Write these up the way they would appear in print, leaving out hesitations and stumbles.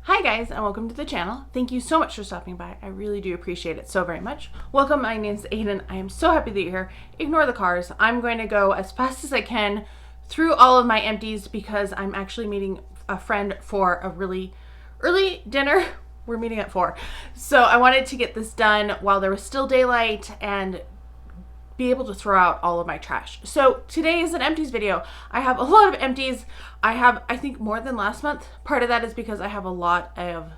Hi guys, and welcome to the channel. Thank you so much for stopping by. I really do appreciate it so very much. Welcome, my name's Aiden. I am so happy that you're here. Ignore the cars. I'm going to go as fast as I can through all of my empties because I'm actually meeting a friend for a really early dinner. We're meeting at 4. So I wanted to get this done while there was still daylight and be able to throw out all of my trash. So today is an empties video. I have a lot of empties. I have, I think, more than last month. Part of that is because I have a lot of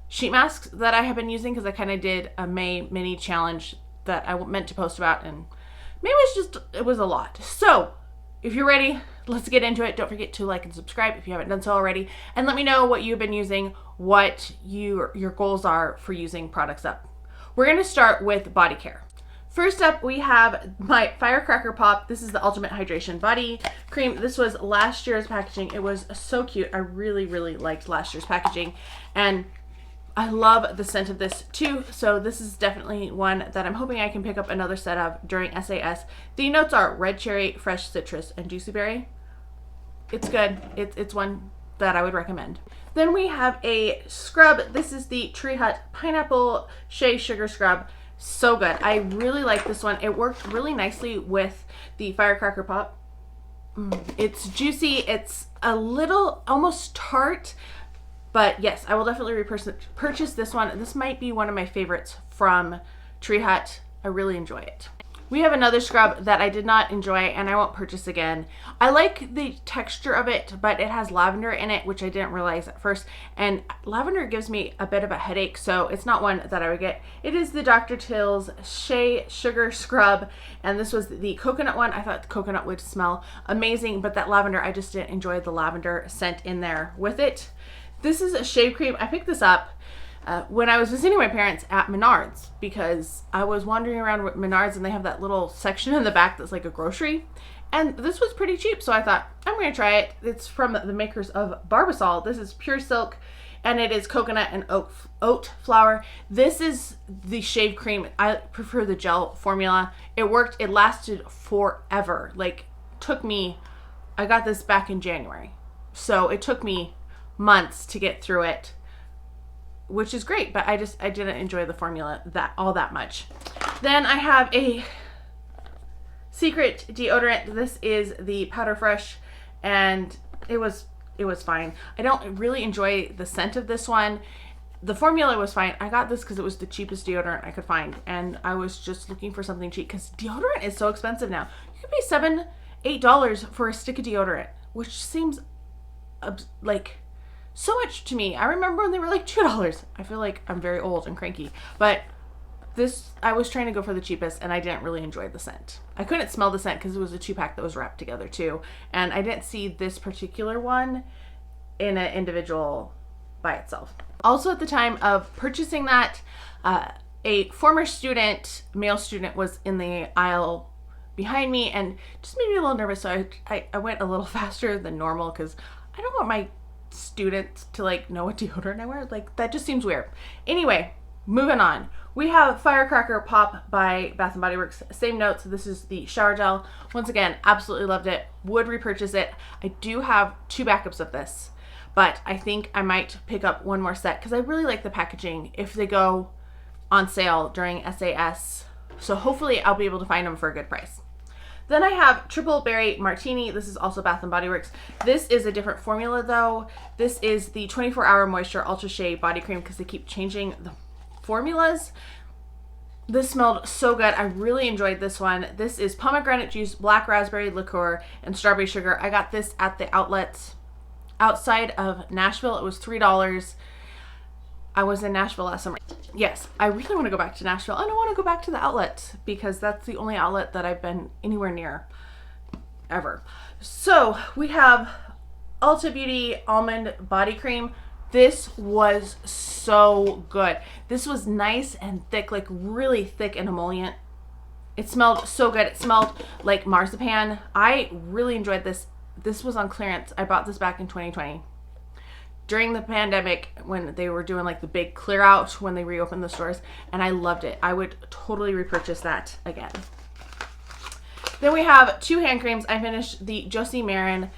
sheet masks that I have been using because I kind of did a May mini challenge that I meant to post about, and maybe it was a lot. So if you're ready, let's get into it. Don't forget to like and subscribe if you haven't done so already, and let me know what you've been using, what your goals are for using products up. We're going to start with body care. First up, we have my Firecracker Pop. This is the Ultimate Hydration Body Cream. This was last year's packaging. It was so cute. I really, really liked last year's packaging. And I love the scent of this too. So this is definitely one that I'm hoping I can pick up another set of during SAS. The notes are red cherry, fresh citrus, and juicy berry. It's good. It's one that I would recommend. Then we have a scrub. This is the Tree Hut Pineapple Shea Sugar Scrub. So good. I really like this one. It worked really nicely with the Firecracker Pop. It's juicy. It's a little almost tart, but yes, I will definitely purchase this one. This might be one of my favorites from Tree Hut. I really enjoy it. We have another scrub that I did not enjoy and I won't purchase again. I like the texture of it, but it has lavender in it, which I didn't realize at first. And lavender gives me a bit of a headache, so it's not one that I would get. It is the Dr. Teal's Shea Sugar Scrub, and this was the coconut one. I thought the coconut would smell amazing, but that lavender, I just didn't enjoy the lavender scent in there with it. This is a shave cream. I picked this up when I was visiting my parents at Menards because I was wandering around with Menards and they have that little section in the back that's like a grocery, and this was pretty cheap, so I thought I'm going to try it. It's from the makers of Barbasol. This is pure silk and it is coconut and oat flour. This is the shave cream. I prefer the gel formula. It worked. It lasted forever. Like, I got this back in January, so it took me months to get through it, which is great, but I didn't enjoy the formula all that much. Then I have a secret deodorant. This is the Powder Fresh, and it was fine. I don't really enjoy the scent of this one. The formula was fine. I got this because it was the cheapest deodorant I could find, and I was just looking for something cheap because deodorant is so expensive now. You can pay $7-8 for a stick of deodorant, which seems like so much to me. I remember when they were like $2. I feel like I'm very old and cranky, but I was trying to go for the cheapest and I didn't really enjoy the scent. I couldn't smell the scent because it was a 2-pack that was wrapped together too, and I didn't see this particular one in an individual by itself. Also, at the time of purchasing that, a former male student was in the aisle behind me and just made me a little nervous, so I went a little faster than normal because I don't want my students to like know what deodorant I wear. Like, that just seems weird. Anyway, moving on. We have Firecracker Pop by Bath & Body Works. Same notes. This is the shower gel. Once again, absolutely loved it. Would repurchase it. I do have 2 backups of this, but I think I might pick up one more set because I really like the packaging if they go on sale during SAS. So hopefully I'll be able to find them for a good price. Then I have Triple Berry Martini. This is also Bath & Body Works. This is a different formula though. This is the 24-Hour Moisture Ultra Shea Body Cream because they keep changing the formulas. This smelled so good. I really enjoyed this one. This is pomegranate juice, black raspberry liqueur, and strawberry sugar. I got this at the outlets outside of Nashville. It was $3. I was in Nashville last summer. Yes, I really want to go back to Nashville. I don't want to go back to the outlet because that's the only outlet that I've been anywhere near ever. So we have Ulta Beauty Almond Body Cream. This was so good. This was nice and thick, like really thick and emollient. It smelled so good. It smelled like marzipan. I really enjoyed this. This was on clearance. I bought this back in 2020. During the pandemic when they were doing like the big clear out when they reopened the stores, and I loved it. I would totally repurchase that again. Then we have 2 hand creams. I finished the Josie Maran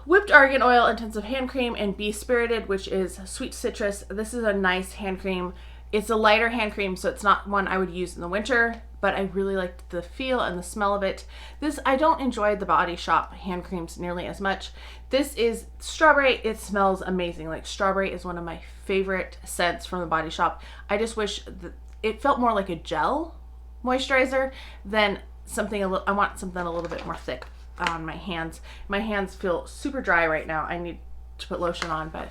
Whipped argan oil intensive hand cream and Be Spirited, which is sweet citrus. This is a nice hand cream. It's a lighter hand cream, so it's not one I would use in the winter, but I really liked the feel and the smell of it. I don't enjoy the Body Shop hand creams nearly as much. This is strawberry. It smells amazing. Like, strawberry is one of my favorite scents from the Body Shop. I just wish that it felt more like a gel moisturizer than something I want something a little bit more thick on my hands. My hands feel super dry right now. I need to put lotion on, but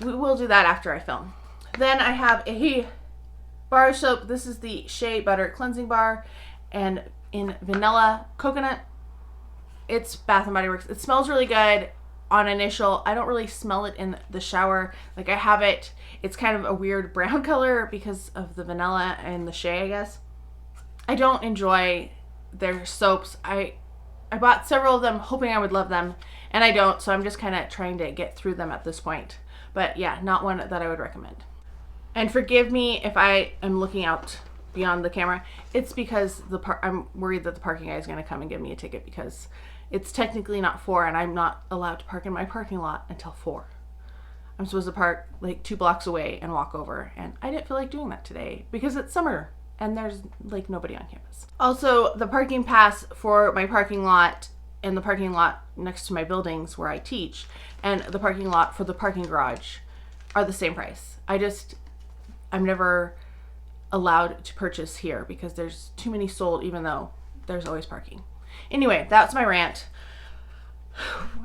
we will do that after I film. Then I have a bar of soap. This is the Shea Butter Cleansing Bar, and in vanilla coconut. It's Bath & Body Works. It smells really good on initial. I don't really smell it in the shower. Like, I have it. It's kind of a weird brown color because of the vanilla and the Shea, I guess. I don't enjoy their soaps. I bought several of them hoping I would love them, and I don't, so I'm just kind of trying to get through them at this point. But yeah, not one that I would recommend. And forgive me if I am looking out beyond the camera. It's because I'm worried that the parking guy is going to come and give me a ticket because it's technically not 4 and I'm not allowed to park in my parking lot until 4. I'm supposed to park like 2 blocks away and walk over, and I didn't feel like doing that today because it's summer and there's like nobody on campus. Also, the parking pass for my parking lot and the parking lot next to my buildings where I teach and the parking lot for the parking garage are the same price. I'm never allowed to purchase here because there's too many sold, even though there's always parking. Anyway, that's my rant.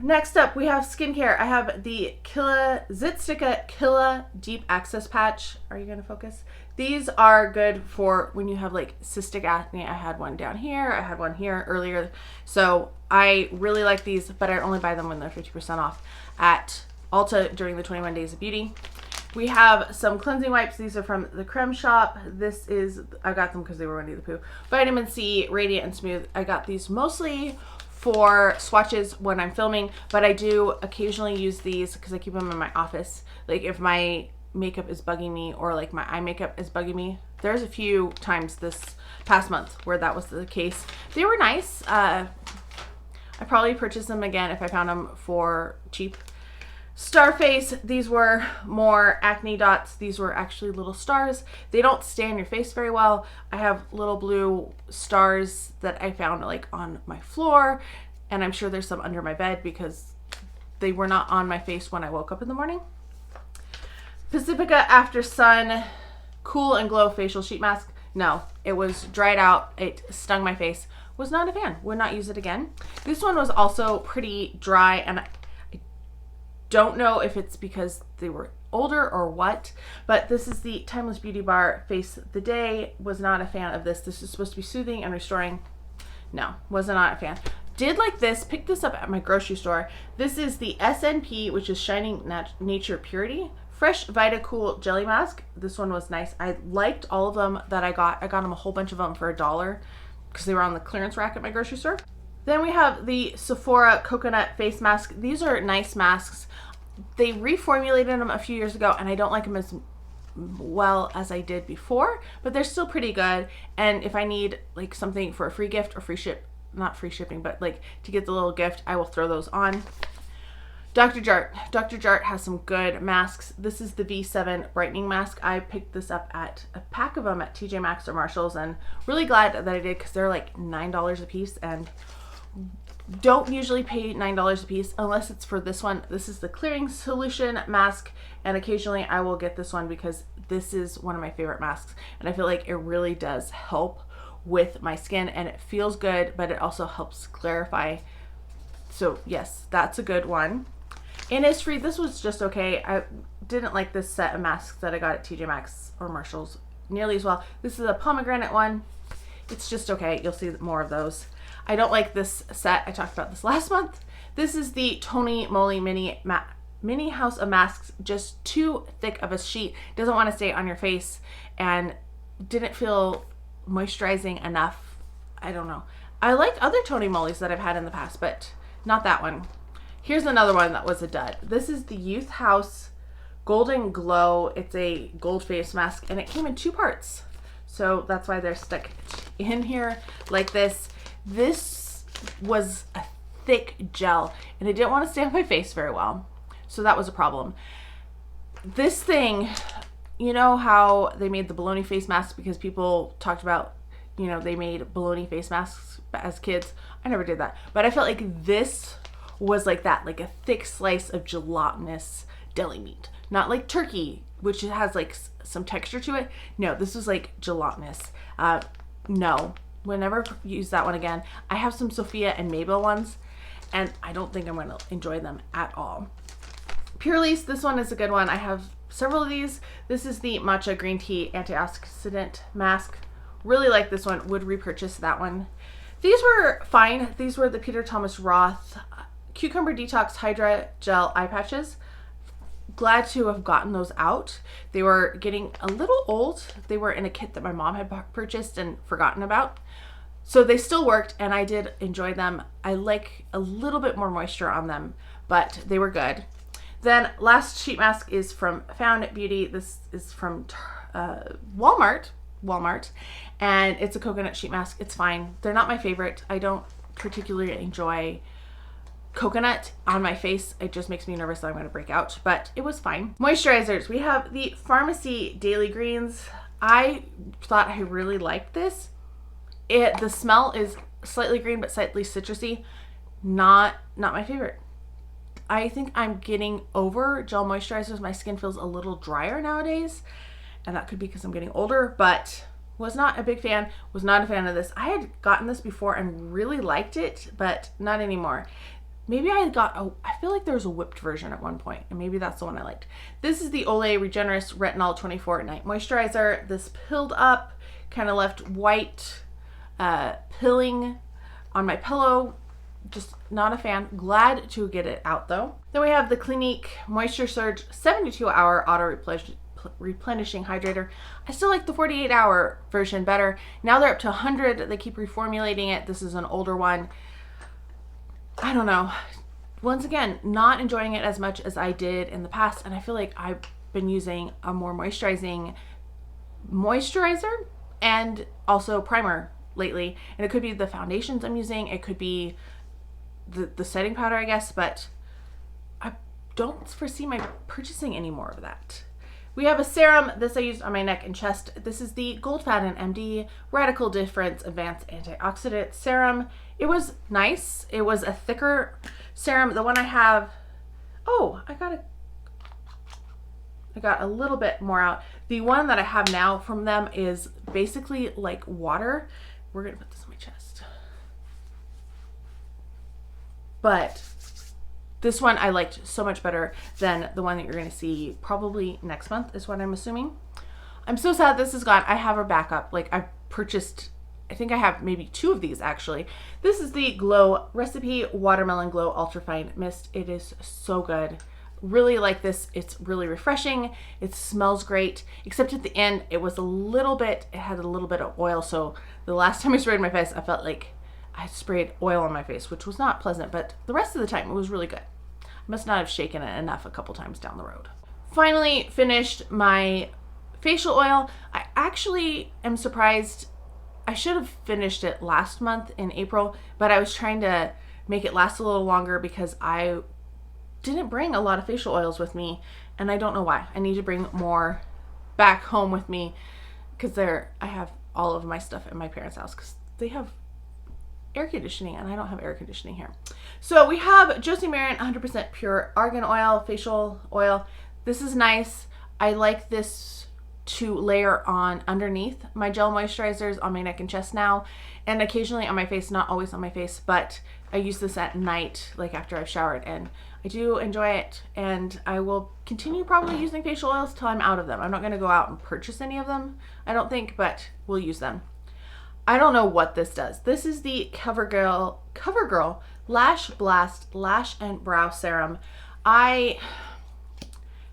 Next up, we have skincare. I have the Zitstica Killa Deep Access Patch. Are you going to focus? These are good for when you have like cystic acne. I had one down here. I had one here earlier. So I really like these, but I only buy them when they're 50% off at Ulta during the 21 Days of Beauty. We have some cleansing wipes. These are from the Creme Shop. I got them because they were Winnie the Pooh. Vitamin C, Radiant and Smooth. I got these mostly for swatches when I'm filming, but I do occasionally use these because I keep them in my office. Like if my makeup is bugging me or like my eye makeup is bugging me. There's a few times this past month where that was the case. They were nice. I probably purchase them again if I found them for cheap. Starface, these were more acne dots. These were actually little stars. They don't stay on your face very well. I have little blue stars that I found like on my floor, and I'm sure there's some under my bed because they were not on my face when I woke up in the morning. Pacifica After Sun Cool and Glow Facial Sheet Mask. No, it was dried out. It stung my face. Was not a fan. Would not use it again. This one was also pretty dry, and I don't know if it's because they were older or what, but this is the Timeless Beauty Bar Face the Day. Was not a fan of this. This is supposed to be soothing and restoring. No, was not a fan. Did like this, picked this up at my grocery store. This is the SNP, which is Shining Nature Purity Fresh Vita Cool Jelly Mask. This one was nice. I liked all of them that I got. I got them a whole bunch of them for $1 because they were on the clearance rack at my grocery store. Then we have the Sephora Coconut Face Mask. These are nice masks. They reformulated them a few years ago, and I don't like them as well as I did before, but they're still pretty good. And if I need like something for a free gift or not free shipping, but like to get the little gift, I will throw those on. Dr. Jart has some good masks. This is the V7 Brightening Mask. I picked this up at a pack of them at TJ Maxx or Marshall's, and really glad that I did because they're like $9 a piece, and don't usually pay $9 a piece unless it's for this one. This is the Clearing Solution Mask, and occasionally I will get this one because this is one of my favorite masks, and I feel like it really does help with my skin, and it feels good, but it also helps clarify. So yes, that's a good one. Innisfree, this was just okay. I didn't like this set of masks that I got at TJ Maxx or Marshall's nearly as well. This is a pomegranate one. It's just okay. You'll see more of those. I don't like this set. I talked about this last month. This is the Tony Moly Mini House of Masks. Just too thick of a sheet. Doesn't want to stay on your face and didn't feel moisturizing enough. I don't know. I like other Tony Molys that I've had in the past, but not that one. Here's another one that was a dud. This is the Youth House Golden Glow. It's a gold face mask, and it came in 2 parts. So that's why they're stuck in here like this. This was a thick gel and it didn't want to stay on my face very well. So that was a problem. This thing, you know how they made the baloney face mask because people talked about, you know, they made baloney face masks as kids. I never did that. But I felt like this was like that, like a thick slice of gelatinous deli meat. Not like turkey, which has like some texture to it. No, this was like gelatinous. No, we'll never use that one again. I have some Sophia and Mabel ones, and I don't think I'm going to enjoy them at all. Purely's, this one is a good one. I have several of these. This is the matcha green tea antioxidant mask. Really like this one. Would repurchase that one. These were fine. These were the Peter Thomas Roth Cucumber Detox Hydra Gel Eye Patches. Glad to have gotten those out. They were getting a little old. They were in a kit that my mom had purchased and forgotten about. So they still worked and I did enjoy them. I like a little bit more moisture on them, but they were good. Then last sheet mask is from Found Beauty. This is from Walmart, and it's a coconut sheet mask. It's fine. They're not my favorite. I don't particularly enjoy coconut on my face. It just makes me nervous that I'm going to break out, but it was fine. Moisturizers. We have the Pharmacy Daily Greens. I thought I really liked this. The smell is slightly green but slightly citrusy. Not my favorite. I think I'm getting over gel moisturizers. My skin feels a little drier nowadays, and that could be because I'm getting older, but was not a big fan, was not a fan of this. I had gotten this before and really liked it, but not anymore. Maybe I feel like there was a whipped version at one point, and maybe that's the one I liked. This is the Olay Regenerist Retinol 24 Night Moisturizer. This pilled up, kind of left white pilling on my pillow. Just not a fan. Glad to get it out though. Then we have the Clinique Moisture Surge 72-hour auto replenishing hydrator. I still like the 48-hour version better. Now they're up to 100. They keep reformulating it. This is an older one. I don't know. Once again, not enjoying it as much as I did in the past, and I feel like I've been using a more moisturizing moisturizer and also primer lately. And it could be the foundations I'm using. It could be the setting powder, I guess, but I don't foresee my purchasing any more of that. We have a serum. This I used on my neck and chest. This is the Goldfaden MD Radical Difference Advanced Antioxidant Serum. It was nice. It was a thicker serum. The one I have, I got a little bit more out. The one that I have now from them is basically like water. We're gonna put this on my chest. But this one I liked so much better than the one that you're going to see probably next month is what I'm assuming. I'm so sad this is gone. I have a backup. Like I've purchased, I think I have maybe 2 of these actually. This is the Glow Recipe Watermelon Glow Ultrafine Mist. It is so good. Really like this. It's really refreshing. It smells great, except at the end it had a little bit of oil. So the last time I sprayed my face, I felt like I sprayed oil on my face, which was not pleasant, but the rest of the time it was really good. I must not have shaken it enough a couple times down the road. Finally finished my facial oil. I actually am surprised. I should have finished it last month in April, but I was trying to make it last a little longer because I didn't bring a lot of facial oils with me, and I don't know why. I need to bring more back home with me because I have all of my stuff at my parents' house because they have air conditioning and I don't have air conditioning here. So we have Josie Maran 100% pure argan oil, facial oil. This is nice. I like this to layer on underneath my gel moisturizers on my neck and chest now, and occasionally on my face, not always on my face, but I use this at night, like after I've showered, and I do enjoy it, and I will continue probably using facial oils till I'm out of them. I'm not going to go out and purchase any of them, I don't think, but we'll use them. I don't know what this does. This is the CoverGirl Lash Blast Lash and Brow Serum. I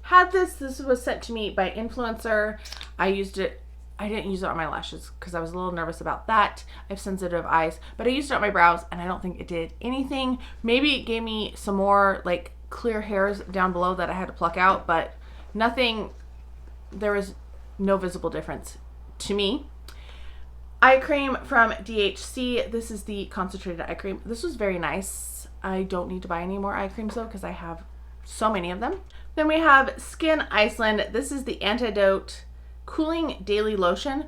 had this. This was sent to me by influencer. I used it. I didn't use it on my lashes because I was a little nervous about that. I have sensitive eyes, but I used it on my brows and I don't think it did anything. Maybe it gave me some more like clear hairs down below that I had to pluck out, but nothing. There was no visible difference to me. Eye cream from DHC. This is the concentrated eye cream. This was very nice. I don't need to buy any more eye creams though because I have so many of them. Then we have Skin Iceland. This is the Antidote Cooling Daily Lotion.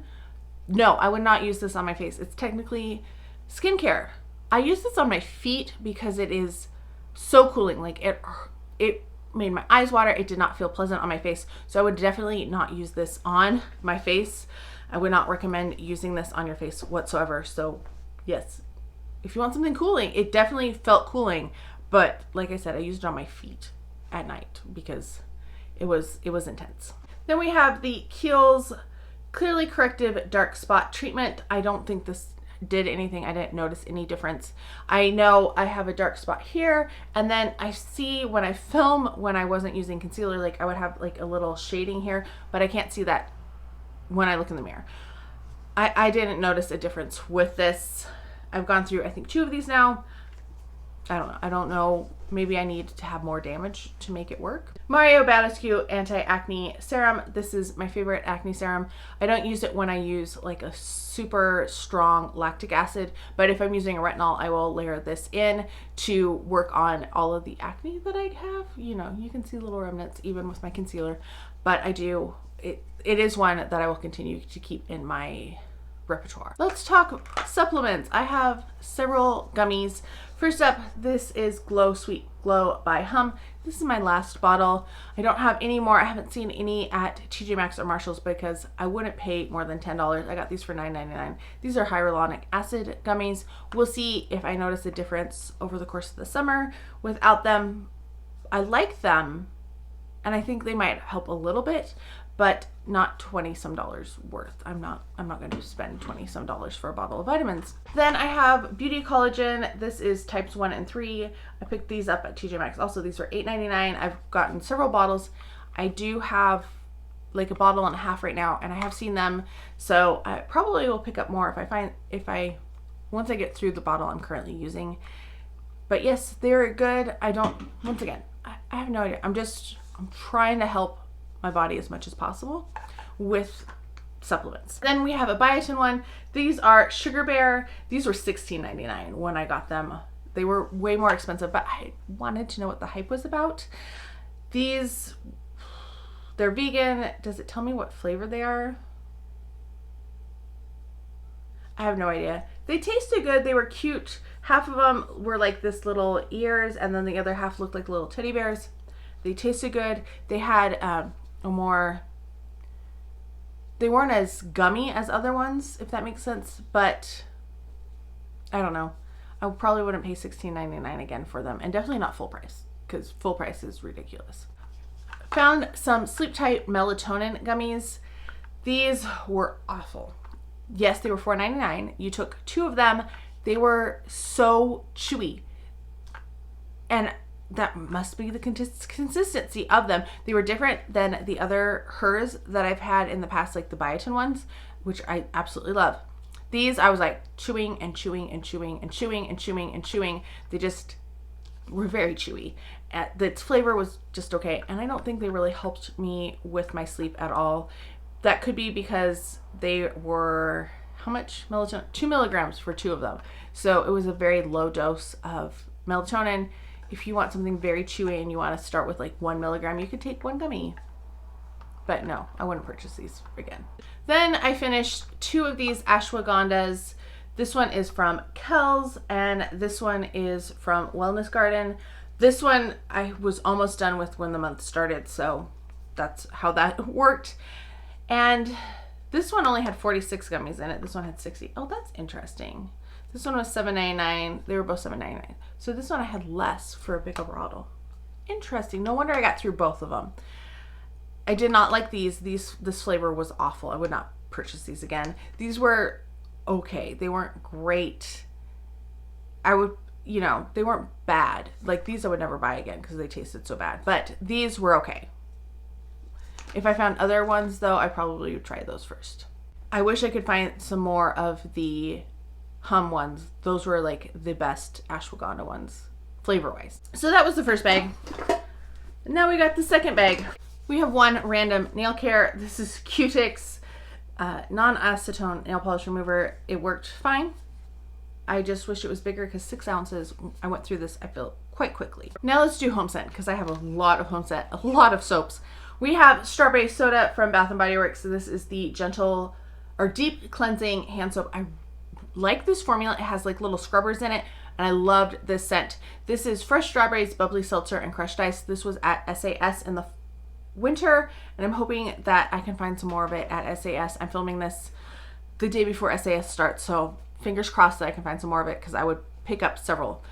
No, I would not use this on my face. It's technically skincare. I use this on my feet because it is so cooling. Like it made my eyes water. It did not feel pleasant on my face. So I would definitely not use this on my face. I would not recommend using this on your face whatsoever. So yes, if you want something cooling, it definitely felt cooling. But like I said, I used it on my feet at night because it was intense. Then we have the Kiehl's Clearly Corrective Dark Spot Treatment. I don't think this did anything. I didn't notice any difference. I know I have a dark spot here, and then I see when I film, when I wasn't using concealer, like I would have like a little shading here, but I can't see that when I look in the mirror. I didn't notice a difference with this. I've gone through, I think, 2 of these now. I don't know. Maybe I need to have more damage to make it work. Mario Badescu Anti-Acne Serum. This is my favorite acne serum. I don't use it when I use like a super strong lactic acid, but if I'm using a retinol, I will layer this in to work on all of the acne that I have. You know, you can see little remnants even with my concealer, but I do, it is one that I will continue to keep in my repertoire. Let's talk supplements. I have several gummies. First up, this is Glow Sweet Glow by Hum. This is my last bottle. I don't have any more. I haven't seen any at TJ Maxx or Marshall's because I wouldn't pay more than $10. I got these for $9.99. These are hyaluronic acid gummies. We'll see if I notice a difference over the course of the summer. Without them, I like them, and I think they might help a little bit, but not $20-some worth. I'm not going to spend $20-some for a bottle of vitamins. Then I have Beauty Collagen. This is types 1 and 3. I picked these up at TJ Maxx. Also, these were $8.99. I've gotten several bottles. I do have like a bottle and a half right now, and I have seen them, so I probably will pick up more once I get through the bottle I'm currently using. But yes, they're good. Once again, I have no idea. I'm trying to help my body as much as possible with supplements. Then we have a biotin one. These are Sugar Bear. These were $16.99 when I got them. They were way more expensive, but I wanted to know what the hype was about. They're vegan. Does it tell me what flavor they are? I have no idea. They tasted good. They were cute. Half of them were like this little ears, and then the other half looked like little teddy bears. They tasted good. They had they weren't as gummy as other ones, if that makes sense, but I don't know. I probably wouldn't pay $16.99 again for them, and definitely not full price, because full price is ridiculous. Found some Sleep Tight melatonin gummies. These were awful. Yes, they were $4.99. You took 2 of them. They were so chewy, and that must be the consistency of them. They were different than the other Hers that I've had in the past, like the biotin ones, which I absolutely love. These, I was like chewing and chewing and chewing and chewing and chewing and chewing. They just were very chewy. The flavor was just okay, and I don't think they really helped me with my sleep at all. That could be because they were, how much melatonin? 2 milligrams for 2 of them. So it was a very low dose of melatonin. If you want something very chewy and you want to start with like 1 milligram, you could take 1 gummy. But no, I wouldn't purchase these again. Then I finished 2 of these ashwagandhas. This one is from Kells, and this one is from Wellness Garden. This one I was almost done with when the month started, so that's how that worked. And this one only had 46 gummies in it. This one had 60. Oh, that's interesting. This one was $7.99. They were both $7.99. So this one I had less for a bigger bottle. Interesting. No wonder I got through both of them. I did not like these. This flavor was awful. I would not purchase these again. These were okay. They weren't great. They weren't bad. Like these I would never buy again because they tasted so bad. But these were okay. If I found other ones though, I probably would try those first. I wish I could find some more of the Hum ones. Those were like the best ashwagandha ones, flavor-wise. So that was the first bag. Now we got the second bag. We have one random nail care. This is Q-Tix non-acetone nail polish remover. It worked fine. I just wish it was bigger because 6 ounces, I went through this, I feel, quite quickly. Now let's do home scent because I have a lot of home scent, a lot of soaps. We have Strawberry Soda from Bath & Body Works. So this is the gentle or deep cleansing hand soap. I like this formula. It has like little scrubbers in it, and I loved this scent. This is fresh strawberries, bubbly seltzer, and crushed ice. This was at SAS in the winter, and I'm hoping that I can find some more of it at SAS. I'm filming this the day before SAS starts, so fingers crossed that I can find some more of it because I would pick up several.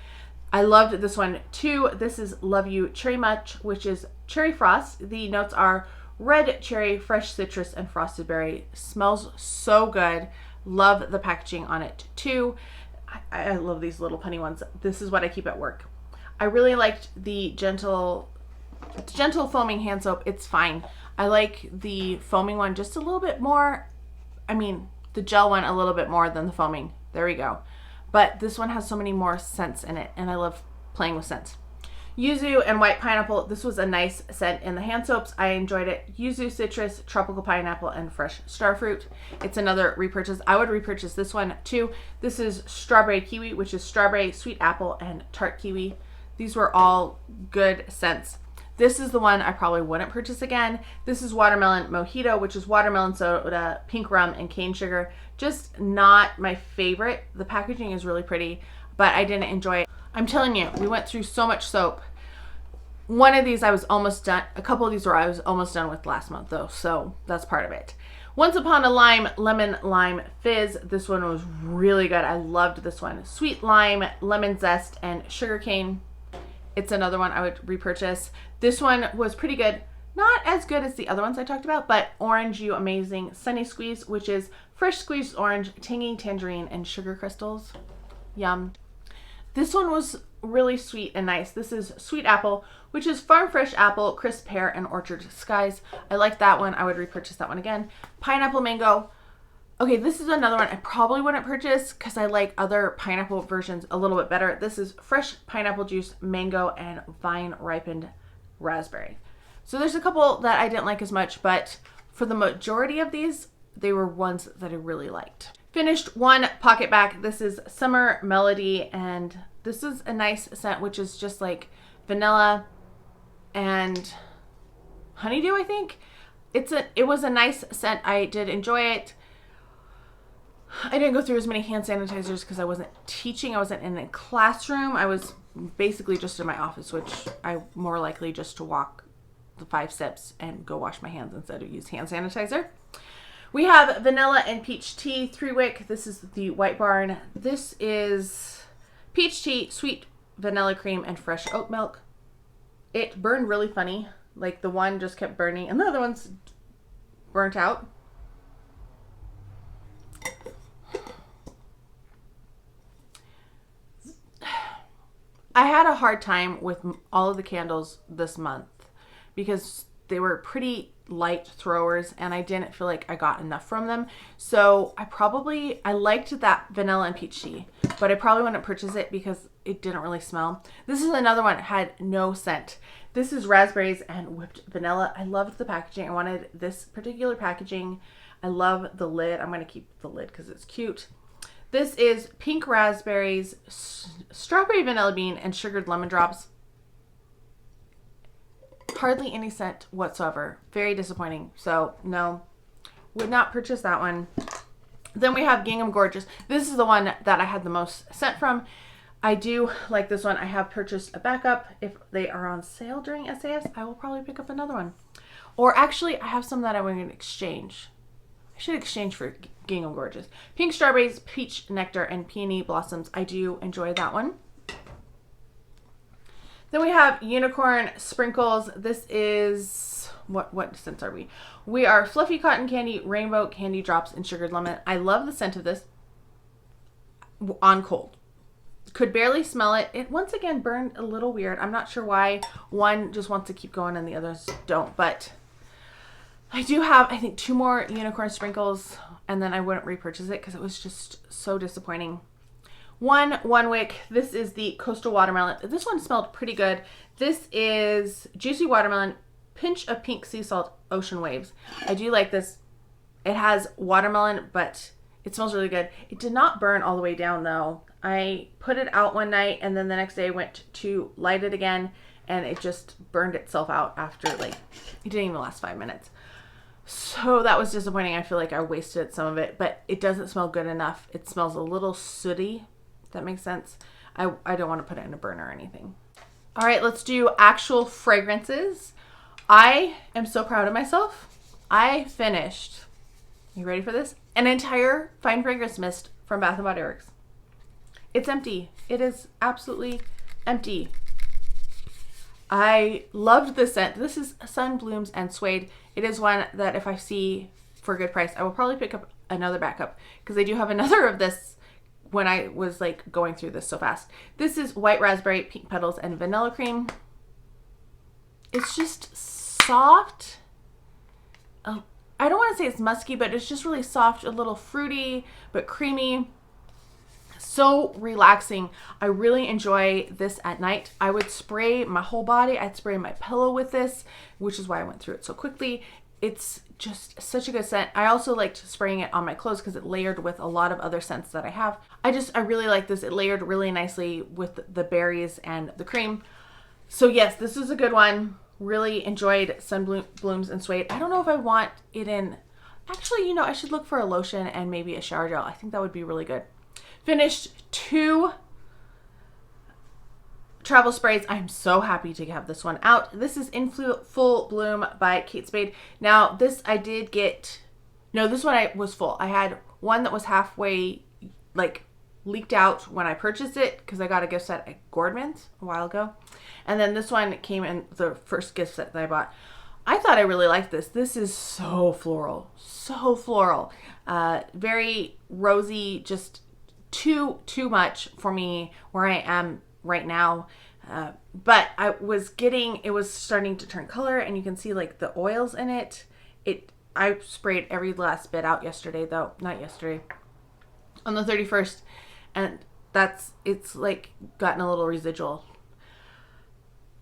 I loved this one too. This is Love You Cherry Much, which is cherry frost. The notes are red cherry, fresh citrus, and frosted berry. Smells so good. Love the packaging on it too. I love these little punny ones. This is what I keep at work. I really liked the gentle foaming hand soap. It's fine. I like the foaming one just a little bit more. I mean, the gel one a little bit more than the foaming. There we go. But this one has so many more scents in it, and I love playing with scents. Yuzu and white pineapple. This was a nice scent in the hand soaps. I enjoyed it. Yuzu, citrus, tropical pineapple, and fresh starfruit. It's another repurchase. I would repurchase this one too. This is strawberry kiwi, which is strawberry, sweet apple, and tart kiwi. These were all good scents. This is the one I probably wouldn't purchase again. This is watermelon mojito, which is watermelon soda, pink rum, and cane sugar. Just not my favorite. The packaging is really pretty, but I didn't enjoy it. I'm telling you, we went through so much soap. One of these I was almost done. A couple of these were I was almost done with last month though, so that's part of it. Once Upon a Lime Lemon Lime Fizz. This one was really good. I loved this one. Sweet lime, lemon zest, and sugar cane. It's another one I would repurchase. This one was pretty good. Not as good as the other ones I talked about, but Orange You Amazing Sunny Squeeze, which is fresh squeezed orange, tangy tangerine, and sugar crystals. Yum. This one was really sweet and nice. This is Sweet Apple, which is farm fresh apple, crisp pear, and orchard skies. I like that one. I would repurchase that one again. Pineapple Mango. Okay, this is another one I probably wouldn't purchase because I like other pineapple versions a little bit better. This is fresh pineapple juice, mango, and vine ripened raspberry. So there's a couple that I didn't like as much, but for the majority of these, they were ones that I really liked. Finished one pocket back. This is Summer Melody, and this is a nice scent, which is just like vanilla and honeydew, I think. It was a nice scent. I did enjoy it. I didn't go through as many hand sanitizers because I wasn't teaching. I wasn't in a classroom. I was basically just in my office, which I more likely just to walk the 5 steps and go wash my hands instead of use hand sanitizer. We have Vanilla and Peach Tea 3-wick. This is the White Barn. This is peach tea, sweet vanilla cream, and fresh oat milk. It burned really funny. Like the one just kept burning and the other one's burnt out. I had a hard time with all of the candles this month because they were pretty light throwers and I didn't feel like I got enough from them. So I liked that vanilla and peach tea, but I probably wouldn't purchase it because it didn't really smell. This is another one that had no scent. This is raspberries and whipped vanilla. I loved the packaging. I wanted this particular packaging. I love the lid. I'm going to keep the lid because it's cute. This is pink raspberries, strawberry vanilla bean, and sugared lemon drops. Hardly any scent whatsoever. Very disappointing. So no, would not purchase that one. Then we have Gingham Gorgeous. This is the one that I had the most scent from. I do like this one. I have purchased a backup. If they are on sale during SAS, I will probably pick up another one. Or actually, I have some that I'm going to exchange. I should exchange for Gingham Gorgeous. Pink strawberries, peach nectar, and peony blossoms. I do enjoy that one. Then we have Unicorn Sprinkles. This is, what scents are we? We are Fluffy Cotton Candy, Rainbow Candy Drops, and Sugared Lemon. I love the scent of this on cold. Could barely smell it. It once again burned a little weird. I'm not sure why. One just wants to keep going and the others don't, but I do have, I think, 2 more Unicorn Sprinkles, and then I wouldn't repurchase it because it was just so disappointing. One wick. This is the Coastal Watermelon. This one smelled pretty good. This is Juicy Watermelon, Pinch of Pink Sea Salt, Ocean Waves. I do like this. It has watermelon, but it smells really good. It did not burn all the way down though. I put it out one night and then the next day I went to light it again and it just burned itself out after like, it didn't even last 5 minutes. So that was disappointing. I feel like I wasted some of it, but it doesn't smell good enough. It smells a little sooty, if that makes sense. I don't want to put it in a burner or anything. All right, let's do actual fragrances. I am so proud of myself. I finished, you ready for this? An entire fine fragrance mist from Bath & Body Works. It's empty. It is absolutely empty. I loved this scent. This is Sun Blooms and Suede. It is one that if I see for a good price, I will probably pick up another backup because they do have another of this when I was like going through this so fast. This is white raspberry, pink petals, and vanilla cream. It's just soft. Oh, I don't want to say it's musky, but it's just really soft, a little fruity, but creamy. So relaxing. I really enjoy this at night. I would spray my whole body. I'd spray my pillow with this, which is why I went through it so quickly. It's just such a good scent. I also liked spraying it on my clothes because it layered with a lot of other scents that I have. I really like this. It layered really nicely with the berries and the cream. So yes, this is a good one. Really enjoyed Sun Blooms and Suede. I don't know if I want it in, actually, you know, I should look for a lotion and maybe a shower gel. I think that would be really good. Finished 2 travel sprays. I'm so happy to have this one out. This is In Full Bloom by Kate Spade. Now this I did get, no, this one I was full. I had one that was halfway like leaked out when I purchased it because I got a gift set at Gordman's a while ago. And then this one came in the first gift set that I bought. I thought I really liked this. This is so floral, so floral. Very rosy, just too much for me where I am right now. But it was starting to turn color and you can see like the oils in it. I sprayed every last bit out yesterday though, not yesterday, on the 31st. And it's like gotten a little residual.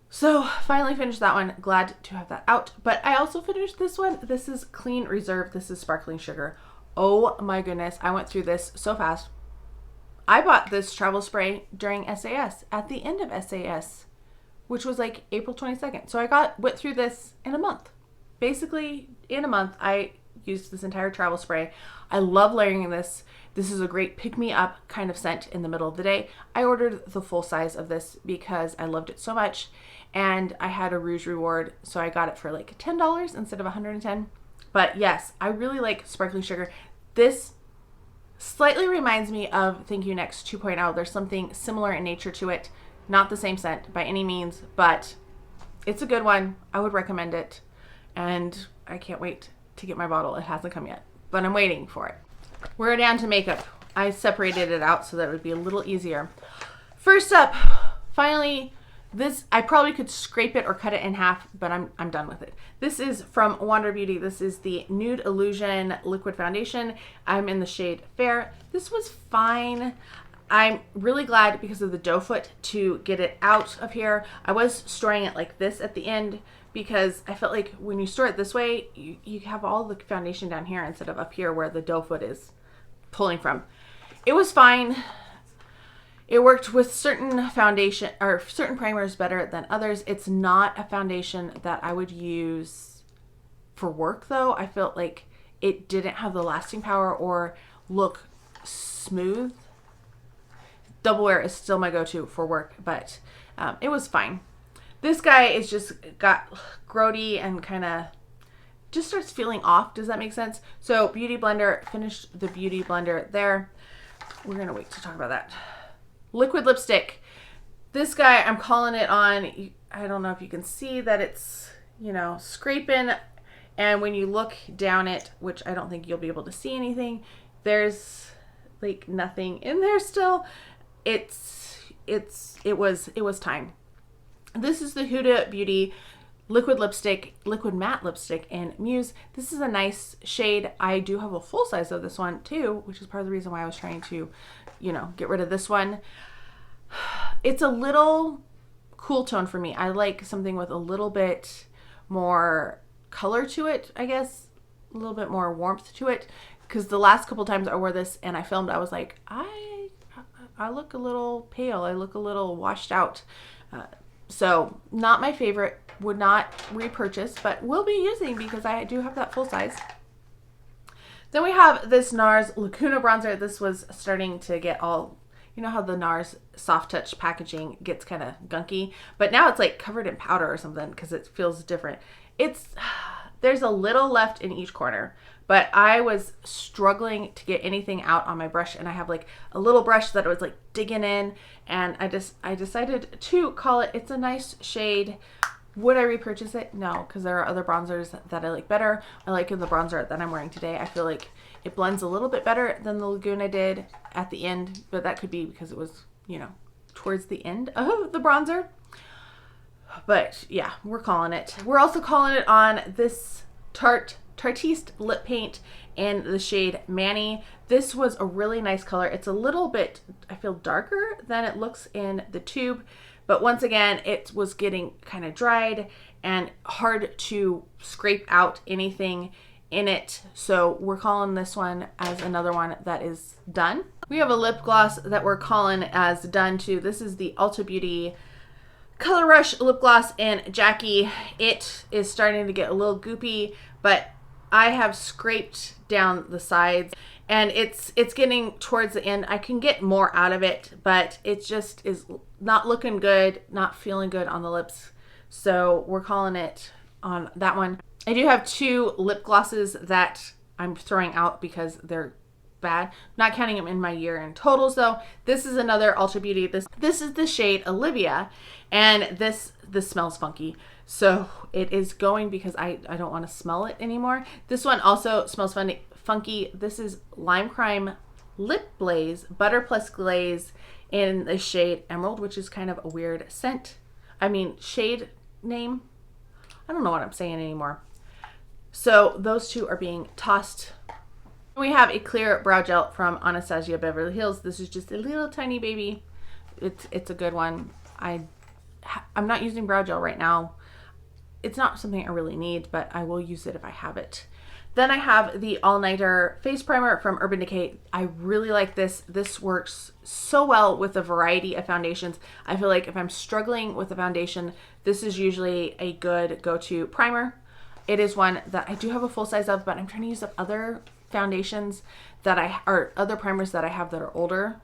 So finally finished that one. Glad to have that out. But I also finished this one. This is Clean Reserve. This is sparkling sugar. Oh my goodness. I went through this so fast. I bought this travel spray during SAS, at the end of SAS, which was like April 22nd. So I went through this in a month. Basically, in a month, I used this entire travel spray. I love layering this. This is a great pick-me-up kind of scent in the middle of the day. I ordered the full size of this because I loved it so much. And I had a Rouge reward, so I got it for like $10 instead of $110. But yes, I really like sparkling sugar. This slightly reminds me of Thank You Next 2.0. There's something similar in nature to it. Not the same scent by any means, but it's a good one. I would recommend it. And I can't wait to get my bottle. It hasn't come yet, but I'm waiting for it. We're down to makeup. I separated it out so that it would be a little easier. First up, finally, this, I probably could scrape it or cut it in half, but I'm done with it. This is from Wander Beauty. This is the Nude Illusion Liquid Foundation. I'm in the shade Fair. This was fine. I'm really glad because of the doe foot to get it out of here. I was storing it like this at the end because I felt like when you store it this way, you have all the foundation down here instead of up here where the doe foot is pulling from. It was fine. It worked with certain foundation or certain primers better than others. It's not a foundation that I would use for work though. I felt like it didn't have the lasting power or look smooth. Double Wear is still my go-to for work, but it was fine. This guy is just got grody and kind of just starts feeling off. Does that make sense? So Beauty Blender, finished the Beauty Blender there. We're going to wait to talk about that. Liquid lipstick. This guy, I'm calling it on. I don't know if you can see that it's, you know, scraping. And when you look down it, which I don't think you'll be able to see anything, there's like nothing in there still. It was time. This is the Huda Beauty liquid lipstick, liquid matte lipstick in Muse. This is a nice shade. I do have a full size of this one too, which is part of the reason why I was trying to, you know, get rid of this one. It's a little cool tone for me. I like something with a little bit more color to it, I guess, a little bit more warmth to it. Because the last couple times I wore this and I filmed, I was like, I I look a little pale. I look a little washed out. So not my favorite, would not repurchase, but will be using because I do have that full size. Then we have this NARS Lacuna bronzer. This was starting to get all, you know how the NARS soft touch packaging gets kind of gunky, but now it's like covered in powder or something because it feels different. There's a little left in each corner, but I was struggling to get anything out on my brush, and I have like a little brush that I was like digging in, and I decided to call it. It's a nice shade. Would I repurchase it? No, because there are other bronzers that I like better. I like the bronzer that I'm wearing today. I feel like it blends a little bit better than the Laguna did at the end, but that could be because it was, you know, towards the end of the bronzer. But yeah, we're calling it. We're also calling it on this Tartiste lip paint in the shade Manny. This was a really nice color. It's a little bit, I feel, darker than it looks in the tube, but once again, it was getting kind of dried and hard to scrape out anything in it. So we're calling this one as another one that is done. We have a lip gloss that we're calling as done too. This is the Ulta Beauty Color Rush lip gloss in Jackie. It is starting to get a little goopy, but I have scraped down the sides and it's getting towards the end. I can get more out of it, but it just is not looking good, not feeling good on the lips. So we're calling it on that one. I do have 2 lip glosses that I'm throwing out because they're bad. Not counting them in my year in totals though. This is another Ulta Beauty. This is the shade Olivia, and this smells funky. So it is going because I don't want to smell it anymore. This one also smells funky. This is Lime Crime Lip Blaze Butter Plus Glaze in the shade Emerald, which is kind of a weird scent. I mean, shade name. I don't know what I'm saying anymore. So those 2 are being tossed. We have a clear brow gel from Anastasia Beverly Hills. This is just a little tiny baby. It's a good one. I'm not using brow gel right now. It's not something I really need, but I will use it if I have it. Then I have the All Nighter Face Primer from Urban Decay. I really like this. This works so well with a variety of foundations. I feel like if I'm struggling with a foundation, this is usually a good go-to primer. It is one that I do have a full size of, but I'm trying to use up other foundations or other primers that I have that are older.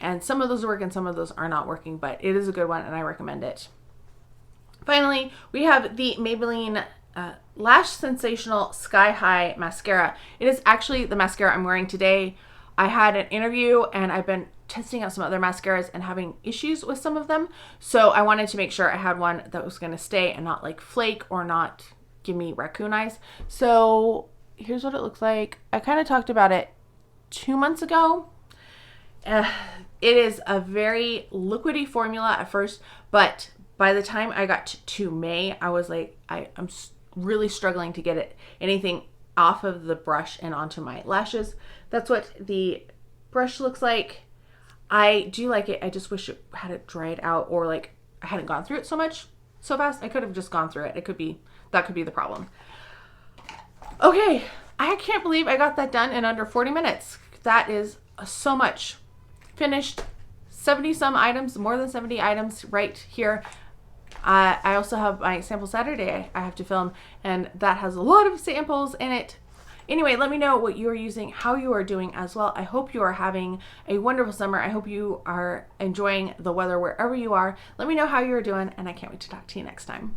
And some of those work and some of those are not working, but it is a good one and I recommend it. Finally, we have the Maybelline Lash Sensational Sky High Mascara. It is actually the mascara I'm wearing today. I had an interview and I've been testing out some other mascaras and having issues with some of them. So I wanted to make sure I had one that was going to stay and not like flake or not give me raccoon eyes. So here's what it looks like. I kind of talked about it 2 months ago. It is a very liquidy formula at first, but by the time I got to May, I was like, I'm really struggling to get anything off of the brush and onto my lashes. That's what the brush looks like. I do like it. I just wish it had it dried out, or like I hadn't gone through it so fast. I could have just gone through it. That could be the problem. Okay, I can't believe I got that done in under 40 minutes. That is so much. Finished 70 some items, more than 70 items right here. I also have my sample Saturday I have to film, and that has a lot of samples in it. Anyway, let me know what you are using, how you are doing as well. I hope you are having a wonderful summer. I hope you are enjoying the weather wherever you are. Let me know how you're doing, and I can't wait to talk to you next time.